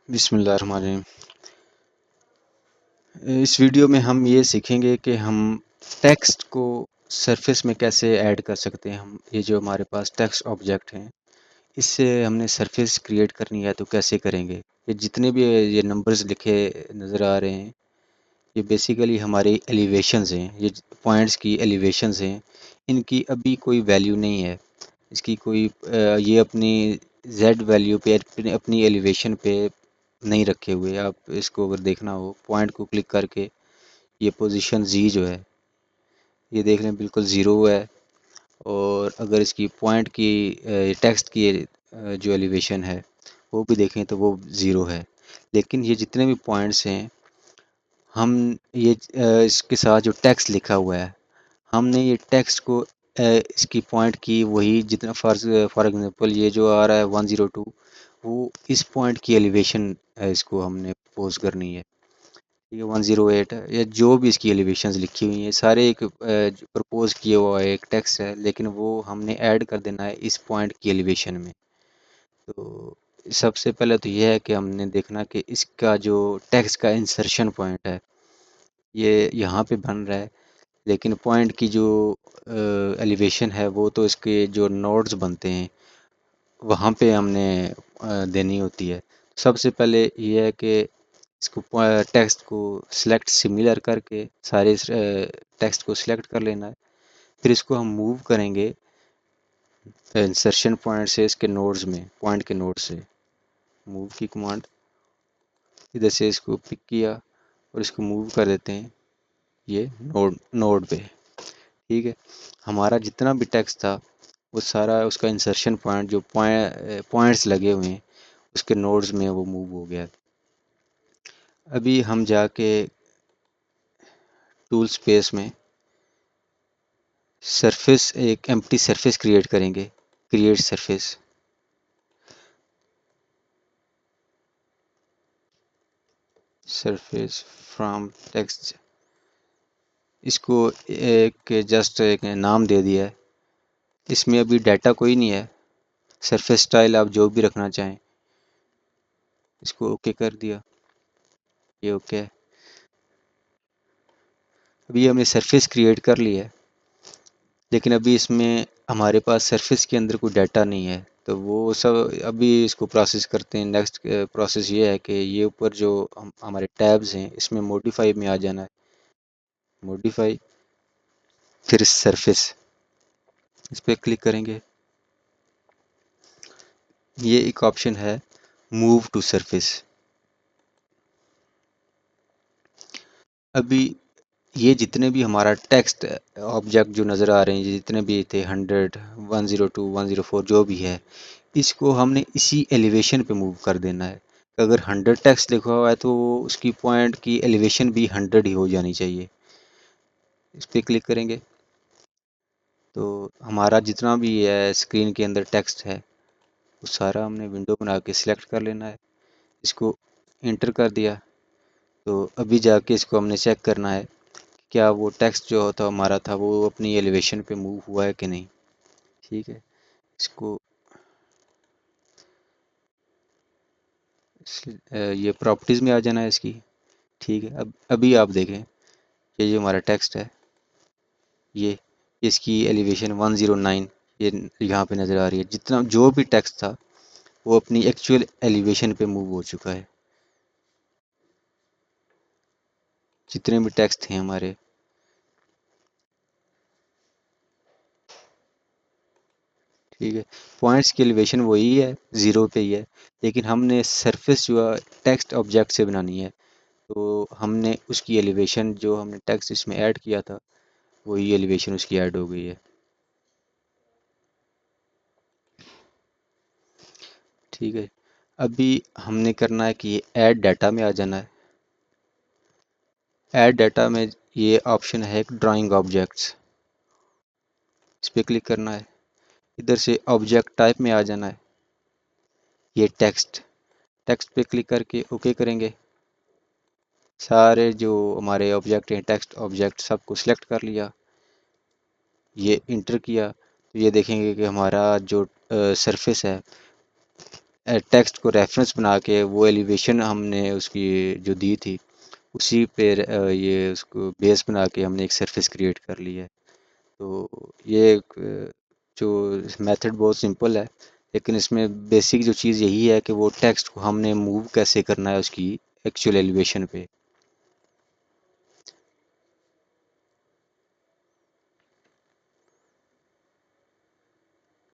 बिस्मिल्लाहिर्रहमानिर्रहीम। इस वीडियो में हम ये सीखेंगे कि हम टेक्स्ट को सरफेस में कैसे ऐड कर सकते हैं। हम ये जो हमारे पास टेक्स्ट ऑब्जेक्ट हैं, इससे हमने सरफेस क्रिएट करनी है तो कैसे करेंगे। ये जितने भी ये नंबर्स लिखे नज़र आ रहे हैं, ये बेसिकली हमारे एलिवेशंस हैं। ये पॉइंट्स की एलिवेशंस हैं। इनकी अभी कोई वैल्यू नहीं है। इसकी कोई ये अपनी जेड वैल्यू पे अपनी एलिवेशन पे नहीं रखे हुए। आप इसको अगर देखना हो, पॉइंट को क्लिक करके ये पोजीशन जी जो है, ये देख लें बिल्कुल ज़ीरो है। और अगर इसकी पॉइंट की टेक्स्ट की जो एलिवेशन है वो भी देखें तो वो ज़ीरो है। लेकिन ये जितने भी पॉइंट्स हैं, हम ये इसके साथ जो टेक्स्ट लिखा हुआ है, हमने ये टेक्स्ट को इसकी पॉइंट की वही जितना फॉर एग्जांपल ये जो आ रहा है 102, वो इस पॉइंट की एलिवेशन इसको हमने पोज करनी है। ठीक है, 108 है या जो भी इसकी एलिवेशंस लिखी हुई हैं, सारे एक प्रपोज किया हुआ है, एक टेक्स्ट है, लेकिन वो हमने ऐड कर देना है इस पॉइंट की एलिवेशन में। तो सबसे पहले तो ये है कि हमने देखना कि इसका जो टेक्स्ट का इंसर्शन पॉइंट है, ये यहाँ पे बन रहा है। लेकिन पॉइंट की जो एलिवेशन है वो तो इसके जो नोड्स बनते हैं वहाँ पे हमने देनी होती है। सबसे पहले ये है कि इसको टेक्स्ट को सिलेक्ट सिमिलर करके सारे टेक्स्ट को सिलेक्ट कर लेना है। फिर इसको हम मूव करेंगे इंसर्शन पॉइंट से इसके नोड्स में, पॉइंट के नोड से मूव की कमांड, इधर से इसको पिक किया और इसको मूव कर देते हैं ये नोड नोड पे। ठीक है, हमारा जितना भी टेक्स्ट था वो सारा उसका इंसर्शन पॉइंट जो पॉइंट्स लगे हुए हैं उसके नोड्स में वो मूव हो गया। अभी हम जाके टूल स्पेस में सरफेस, एक एम्प्टी सरफेस क्रिएट करेंगे। Create surface, surface from text, इसको एक जस्ट एक नाम दे दिया है। इसमें अभी डाटा कोई नहीं है। सरफेस स्टाइल आप जो भी रखना चाहें, इसको ओके कर दिया, ये ओके है। अभी हमने सरफेस क्रिएट कर लिया है, लेकिन अभी इसमें हमारे पास सरफेस के अंदर कोई डाटा नहीं है। तो वो सब अभी इसको प्रोसेस करते हैं। नेक्स्ट प्रोसेस ये है कि ये ऊपर जो हमारे टैब्स हैं इसमें मॉडिफाई में आ जाना है। मॉडिफाई, फिर सरफेस, इस पर क्लिक करेंगे। ये एक ऑप्शन है मूव टू सरफेस। अभी ये जितने भी हमारा टेक्स्ट ऑब्जेक्ट जो नज़र आ रहे हैं, ये जितने भी थे 100, 102, 104 जो भी है, इसको हमने इसी एलिवेशन पे मूव कर देना है। अगर 100 टेक्स्ट लिखा हुआ है तो उसकी पॉइंट की एलिवेशन भी 100 ही हो जानी चाहिए। इस पर क्लिक करेंगे तो हमारा जितना भी है स्क्रीन के अंदर टेक्स्ट है वो सारा हमने विंडो बना के सिलेक्ट कर लेना है। इसको इंटर कर दिया तो अभी जाके इसको हमने चेक करना है क्या वो टेक्स्ट जो होता हमारा था वो अपनी एलिवेशन पे मूव हुआ है कि नहीं। ठीक है, इसको ये प्रॉपर्टीज़ में आ जाना है इसकी। ठीक है, अब अभी आप देखें, ये जो हमारा टेक्स्ट है, ये इसकी एलिवेशन 109 ये यहाँ पे नज़र आ रही है। जितना जो भी टेक्स्ट था वो अपनी एक्चुअल एलिवेशन पे मूव हो चुका है, जितने भी टेक्स्ट थे हमारे। ठीक है, पॉइंट्स की एलिवेशन वही है, ज़ीरो पे ही है, लेकिन हमने सरफेस जो है टेक्स्ट ऑब्जेक्ट से बनानी है। तो हमने उसकी एलिवेशन जो हमने टेक्स्ट इसमें ऐड किया था वही एलिवेशन उसकी ऐड हो गई है। ठीक है, अभी हमने करना है कि ये ऐड डाटा में आ जाना है। ऐड डाटा में ये ऑप्शन है एक ड्राइंग ऑब्जेक्ट्स, इस पर क्लिक करना है। इधर से ऑब्जेक्ट टाइप में आ जाना है, ये टेक्स्ट, टेक्स्ट पे क्लिक करके ओके करेंगे। सारे जो हमारे ऑब्जेक्ट हैं टेक्स्ट ऑब्जेक्ट सबको सिलेक्ट कर लिया, ये इंटर किया तो ये देखेंगे कि हमारा जो सरफेस है टेक्स्ट को रेफरेंस बना के वो एलिवेशन हमने उसकी जो दी थी उसी पे ये उसको बेस बना के हमने एक सरफेस क्रिएट कर ली है। तो ये एक, जो मेथड बहुत सिंपल है, लेकिन इसमें बेसिक जो चीज़ यही है कि वो टेक्स्ट को हमने मूव कैसे करना है उसकी एक्चुअल एलिवेशन पे।